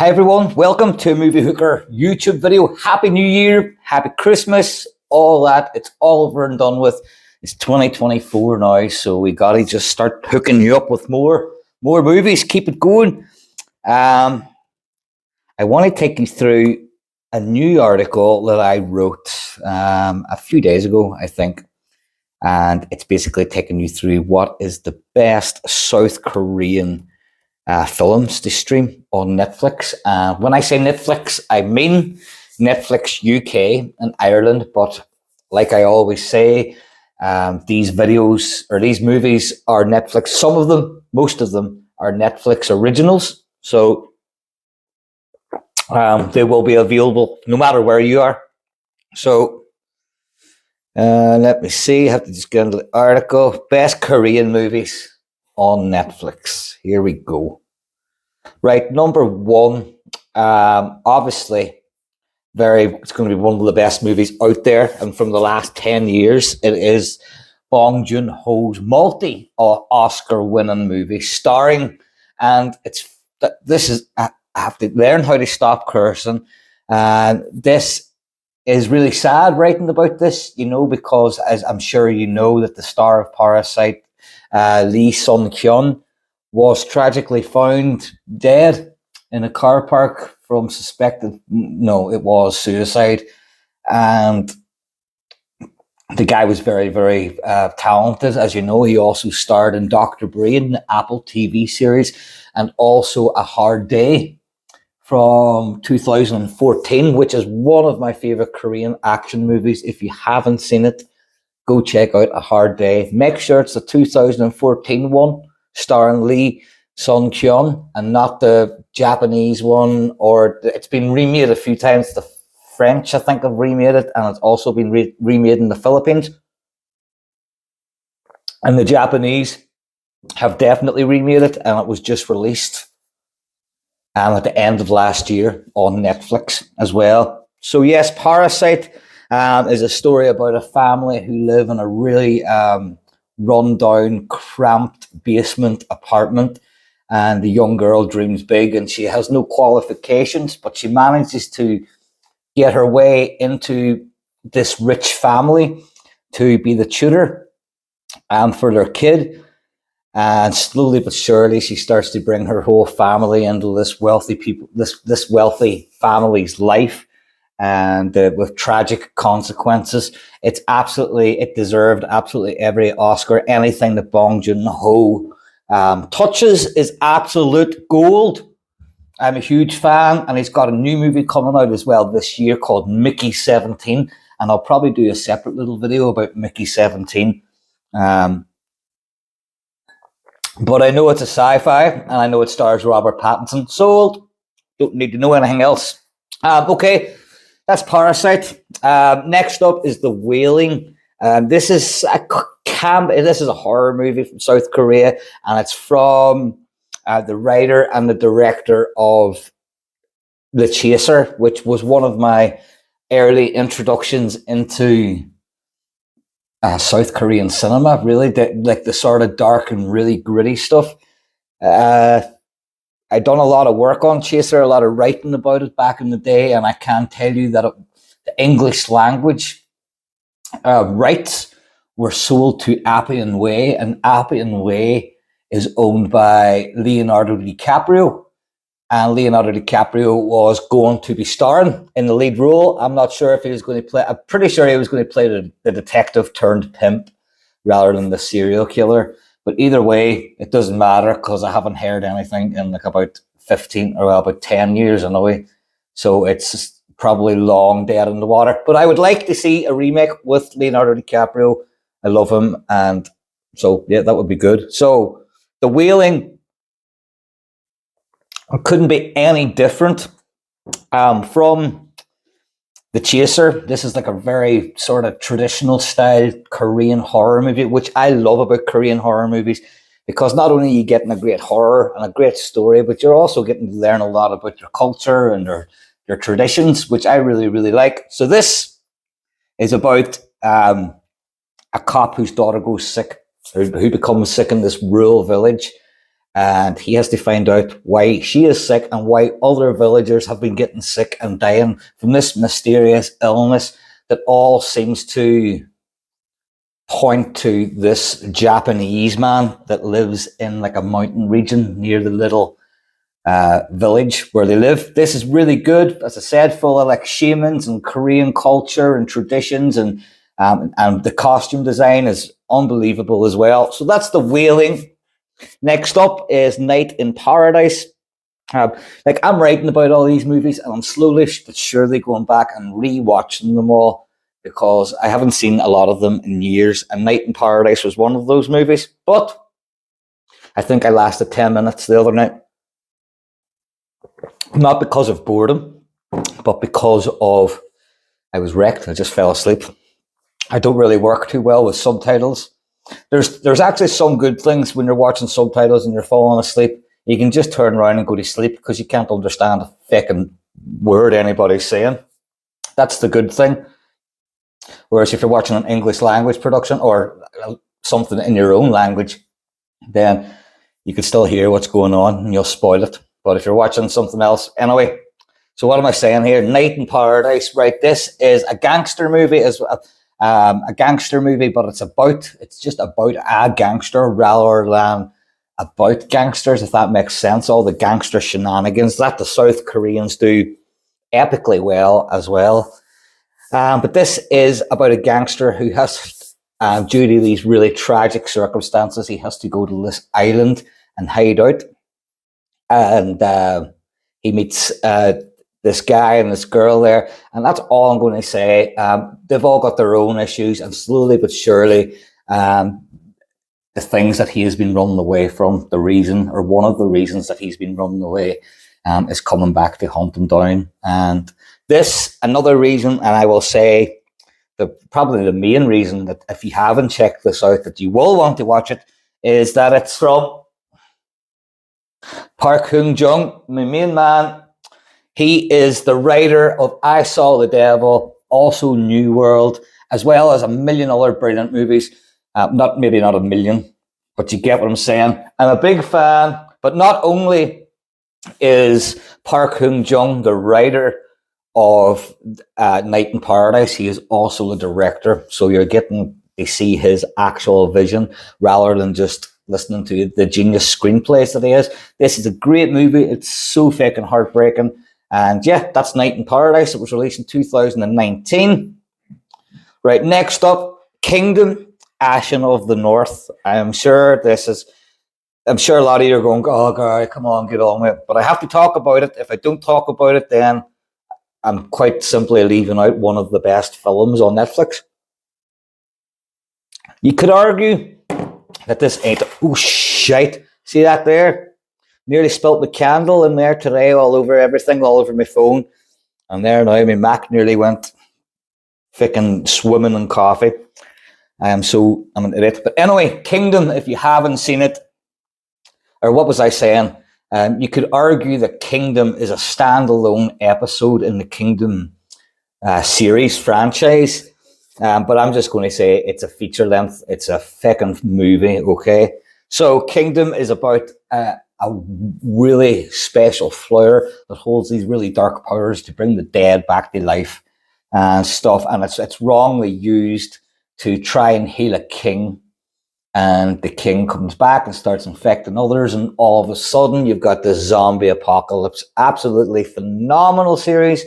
Hi everyone, welcome to a MovieHooker YouTube video. Happy New Year, Happy Christmas, all that. It's all over and done with. It's 2024 now, so we gotta just start hooking you up with more movies. Keep it going. I want to take you through a new article that I wrote a few days ago, I think, and it's basically taking you through what is the best South Korean films to stream on Netflix. When I say Netflix, I mean Netflix UK and Ireland. But like I always say, these videos or these movies are Netflix. Some of them, most of them, are Netflix originals. So they will be available no matter where you are. So let me see. I have to just get into the article. Best Korean movies on Netflix. Here we go. Right, number one, obviously, it's going to be one of the best movies out there, and from the last 10 years, it is Bong Joon-ho's multi-Oscar-winning movie, starring, and I have to learn how to stop cursing, and this is really sad writing about this, because as I'm sure you know that the star of Parasite, Lee Sun-kyun, was tragically found dead in a car park from it was suicide. And the guy was very, very talented. As you know, he also starred in Dr. Brain, the Apple TV series, and also A Hard Day from 2014, which is one of my favorite Korean action movies. If you haven't seen it, go check out A Hard Day. Make sure it's the 2014 one, starring Lee Sun-kyun, and not the Japanese one, or it's been remade a few times. The French, I think, have remade it, and it's also been remade in the Philippines. And the Japanese have definitely remade it, and it was just released at the end of last year on Netflix as well. So yes, Parasite is a story about a family who live in a really run-down, cramped basement apartment, and the young girl dreams big, and she has no qualifications, but she manages to get her way into this rich family to be the tutor for their kid. And slowly but surely, she starts to bring her whole family into this wealthy family's life, and with tragic consequences. It deserved absolutely every Oscar. Anything that Bong Joon-ho touches is absolute gold. I'm a huge fan, and he's got a new movie coming out as well this year called Mickey 17, and I'll probably do a separate little video about Mickey 17. But I know it's a sci-fi, and I know it stars Robert Pattinson. Sold. Don't need to know anything else. Okay, that's Parasite. Next up is The Wailing. This is a horror movie from South Korea, and it's from the writer and the director of The Chaser, which was one of my early introductions into South Korean cinema, really, the sort of dark and really gritty stuff. I'd done a lot of work on Chaser, a lot of writing about it back in the day, and I can tell you that the English language rights were sold to Appian Way, and Appian Way is owned by Leonardo DiCaprio, and Leonardo DiCaprio was going to be starring in the lead role. I'm not sure if he was going to play. I'm pretty sure he was going to play the detective turned pimp rather than the serial killer. But either way, it doesn't matter because I haven't heard anything in about 10 years anyway. So it's probably long dead in the water. But I would like to see a remake with Leonardo DiCaprio. I love him, and so yeah, that would be good. So The Wailing couldn't be any different from The Chaser. This is like a very sort of traditional style Korean horror movie, which I love about Korean horror movies, because not only are you getting a great horror and a great story, but you're also getting to learn a lot about your culture and your traditions, which I really, really like. So this is about a cop whose daughter goes sick, who becomes sick in this rural village. and he has to find out why she is sick and why other villagers have been getting sick and dying from this mysterious illness that all seems to point to this Japanese man that lives in like a mountain region near the little village where they live. This is really good, as I said, full of like shamans and Korean culture and traditions, and the costume design is unbelievable as well. So that's The Wailing. Next up is Night in Paradise. Like I'm writing about all these movies, and I'm slowly but surely going back and rewatching them all because I haven't seen a lot of them in years. And Night in Paradise was one of those movies, but I think I lasted 10 minutes the other night. Not because of boredom, but because of I was wrecked. I just fell asleep. I don't really work too well with subtitles. There's actually some good things when you're watching subtitles and you're falling asleep. You can just turn around and go to sleep because you can't understand a fucking word anybody's saying. That's the good thing. Whereas if you're watching an English language production or something in your own language, then you can still hear what's going on and you'll spoil it. But if you're watching something else, anyway. So what am I saying here? Night in Paradise, right? This is a gangster movie, but it's just about a gangster rather than about gangsters, if that makes sense. All the gangster shenanigans that the South Koreans do epically well as well. But this is about a gangster who has, due to these really tragic circumstances, he has to go to this island and hide out. And he meets this guy and this girl there, and that's all I'm going to say. They've all got their own issues, and slowly but surely, the things that he has been running away from, the reason, or one of the reasons that he's been running away, is coming back to hunt him down. And this, another reason, and I will say, probably the main reason that if you haven't checked this out, that you will want to watch it, is that it's from Park Hyung-jung, my main man. He is the writer of I Saw the Devil, also New World, as well as a million other brilliant movies. Maybe not a million, but you get what I'm saying. I'm a big fan, but not only is Park Hyung-jung the writer of Night in Paradise, he is also the director. So you're getting to see his actual vision rather than just listening to the genius screenplays that he is. This is a great movie. It's so fucking heartbreaking. And yeah, that's Night in Paradise. It was released in 2019. Right, next up, Kingdom, Ashen of the North. I'm sure a lot of you are going, oh, God, come on, get on with it. But I have to talk about it. If I don't talk about it, then I'm quite simply leaving out one of the best films on Netflix. You could argue that this ain't... Oh, shite. See that there? Nearly spilt the candle in there today, all over everything, all over my phone. And there now, my Mac nearly went fucking swimming in coffee. I'm an idiot. But anyway, Kingdom, if you haven't seen it, or what was I saying? You could argue that Kingdom is a standalone episode in the Kingdom series franchise. But I'm just going to say it's a feature length. It's a fucking movie, okay? So Kingdom is about a really special flower that holds these really dark powers to bring the dead back to life and stuff. And it's wrongly used to try and heal a king. And the king comes back and starts infecting others. And all of a sudden, you've got this zombie apocalypse. Absolutely phenomenal series.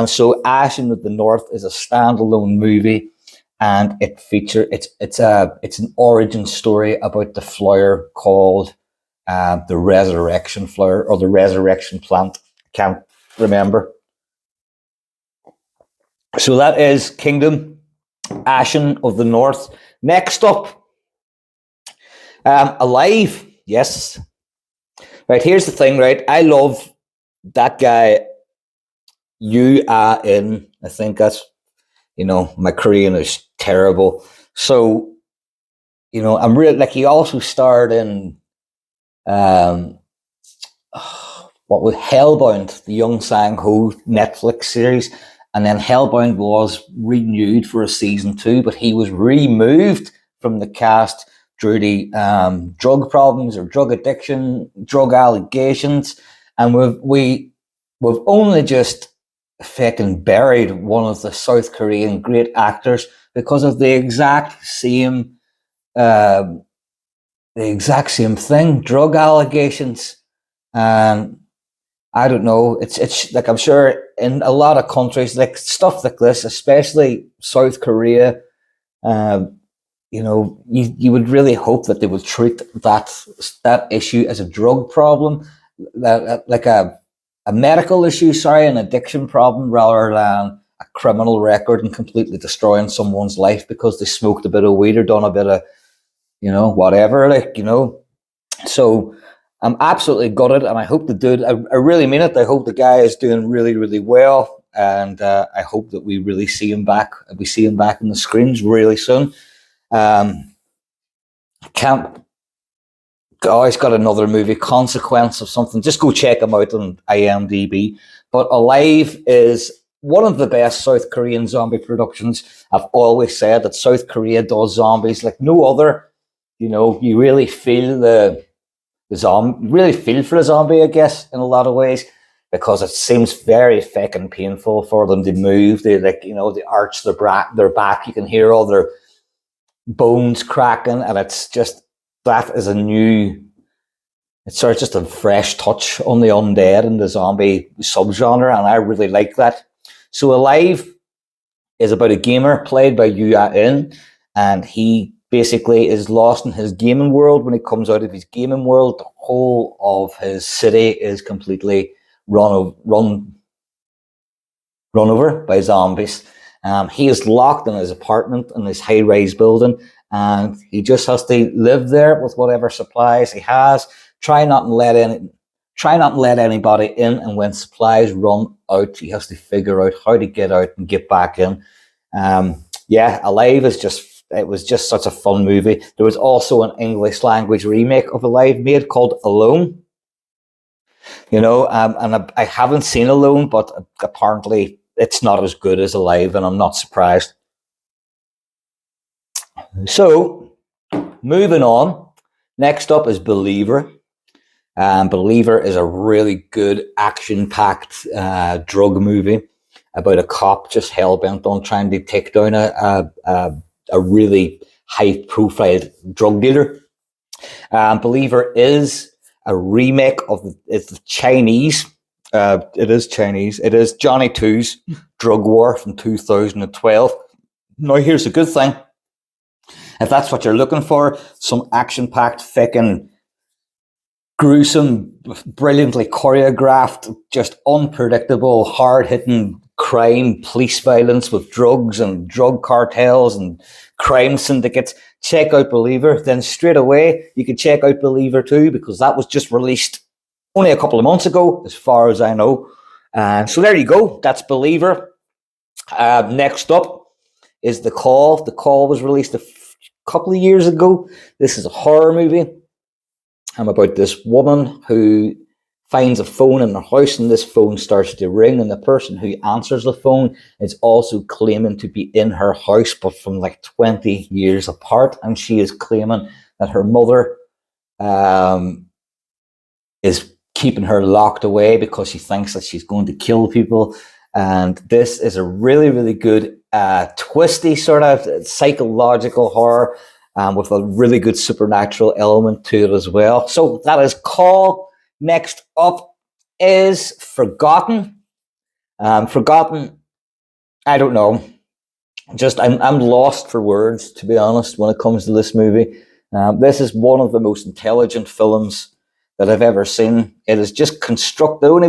So Ashen of the North is a standalone movie, and it's an origin story about the flower called the Resurrection Flower or the Resurrection Plant. I can't remember. So that is Kingdom, Ashen of the North. Next up, Alive. Yes. Right, here's the thing, right? I love that guy. I think that's, my Korean is terrible. So, I'm really, like, he also starred in, what was Hellbound, the Young Sang-ho Netflix series. And then Hellbound was renewed for a season 2, but he was removed from the cast due to drug problems or drug addiction, drug allegations, and we've only just fucking buried one of the South Korean great actors because of the exact same thing, drug allegations. And I don't know, it's like, I'm sure in a lot of countries, like stuff like this, especially South Korea, you would really hope that they would treat that issue as a drug problem, like a medical issue, an addiction problem, rather than a criminal record and completely destroying someone's life because they smoked a bit of weed or done a bit of, whatever, So I'm absolutely gutted, and I hope the dude, I really mean it, I hope the guy is doing really, really well, and I hope that we really see him back, on the screens really soon. Can't he's got another movie, Consequence of something. Just go check him out on IMDb. But Alive is one of the best South Korean zombie productions. I've always said that South Korea does zombies like no other. You really feel the zombie, really feel for the zombie, I guess, in a lot of ways, because it seems very fucking painful for them to move. They they arch their back. You can hear all their bones cracking, and it's just, that is it's sort of just a fresh touch on the undead and the zombie subgenre, and I really like that. So Alive is about a gamer played by Yoo In, and he basically is lost in his gaming world. When he comes out of his gaming world, the whole of his city is completely run over by zombies. He is locked in his apartment in this high-rise building, and he just has to live there with whatever supplies he has. Try not to let anybody in, and when supplies run out, he has to figure out how to get out and get back in. Alive was just such a fun movie. There was also an English language remake of Alive made called Alone. And I haven't seen Alone, but apparently it's not as good as Alive, and I'm not surprised. So, moving on. Next up is Believer. Believer is a really good action-packed drug movie about a cop just hell-bent on trying to take down a really high-profile drug dealer. Believer is a remake of it's Chinese. It is Chinese. It is Johnny 2's Drug War from 2012. Now, here's a good thing. If that's what you're looking for, some action-packed, fucking gruesome, brilliantly choreographed, just unpredictable, hard-hitting crime, police violence with drugs and drug cartels and crime syndicates, check out Believer. Then straight away, you can check out Believer 2, because that was just released only a couple of months ago, as far as I know. So there you go. That's Believer. Next up is The Call. The Call was released a couple of years ago. This is a horror movie. About this woman who finds a phone in her house, and this phone starts to ring, and the person who answers the phone is also claiming to be in her house, but from like 20 years apart, and she is claiming that her mother is keeping her locked away because she thinks that she's going to kill people. And this is a really, really good twisty sort of psychological horror, with a really good supernatural element to it as well. So that is Call. Next up is Forgotten. Forgotten, I don't know. I'm lost for words, to be honest, when it comes to this movie. This is one of the most intelligent films that I've ever seen. It is just constructed. The only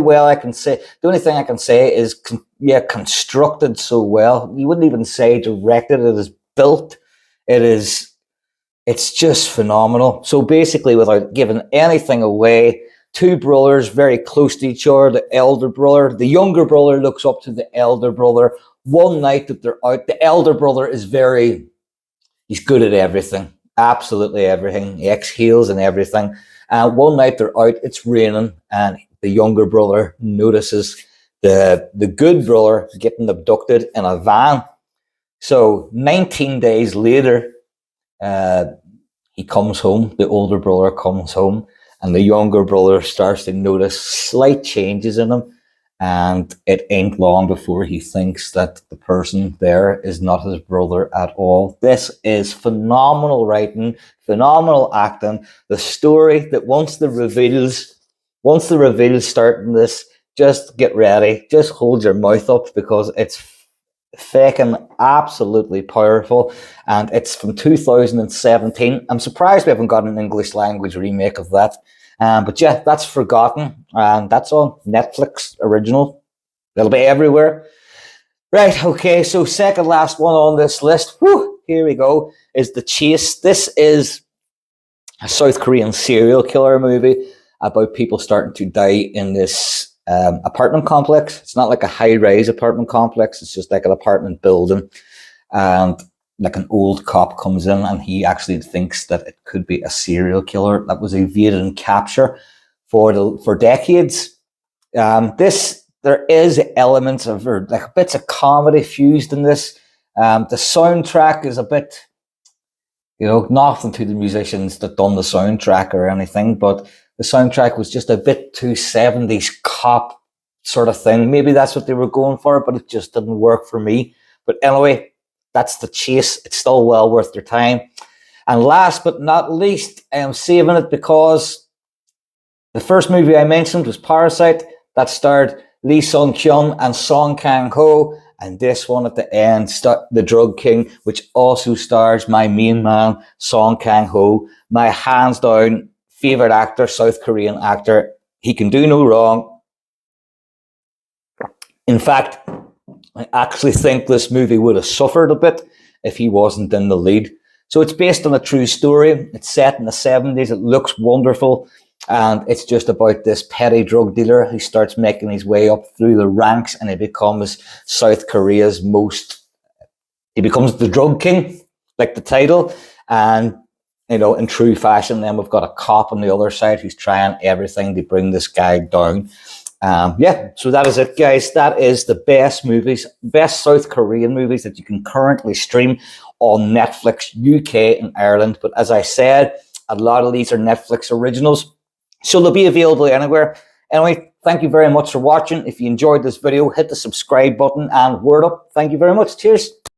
thing I can say is, constructed so well. You wouldn't even say directed. It is built. It's just phenomenal. So basically, without giving anything away, two brothers very close to each other. The younger brother looks up to the elder brother. One night that they're out, the elder brother he's good at everything, absolutely everything. He exhales and everything. One night they're out, it's raining, and the younger brother notices the good brother getting abducted in a van. So 19 days later, he comes home, the older brother comes home, and the younger brother starts to notice slight changes in him. And it ain't long before he thinks that the person there is not his brother at all. This is phenomenal writing, phenomenal acting. The story that once the reveals start in this, just get ready. Just hold your mouth up because it's fucking absolutely powerful. And it's from 2017. I'm surprised we haven't got an English language remake of that. But yeah, that's Forgotten, and that's on Netflix original. It'll be everywhere. Right, okay, so second last one on this list, here we go, is The Chase. This is a South Korean serial killer movie about people starting to die in this apartment complex. It's not like a high-rise apartment complex, it's just like an apartment building. And like an old cop comes in and he actually thinks that it could be a serial killer that was evaded and capture for decades. There is elements of like bits of comedy fused in this. The soundtrack is a bit, nothing to the musicians that done the soundtrack or anything, but the soundtrack was just a bit too 70s cop sort of thing. Maybe that's what they were going for, but it just didn't work for me. But anyway, that's The Chase. It's still well worth your time. And last but not least, I am saving it because the first movie I mentioned was Parasite. That starred Lee Sung-kyun and Song Kang-ho. And this one at the end, The Drug King, which also stars my main man, Song Kang-ho, my hands down favorite actor, South Korean actor. He can do no wrong. In fact, I actually think this movie would have suffered a bit if he wasn't in the lead. So it's based on a true story. It's set in the 70s. It looks wonderful. And it's just about this petty drug dealer who starts making his way up through the ranks and he becomes South Korea's he becomes the drug king, like the title. And, in true fashion, then we've got a cop on the other side who's trying everything to bring this guy down. So that is it, guys. That is the best South Korean movies that you can currently stream on Netflix, UK and Ireland. But as I said, a lot of these are Netflix originals, so they'll be available anywhere. Anyway, thank you very much for watching. If you enjoyed this video, hit the subscribe button and word up. Thank you very much. Cheers.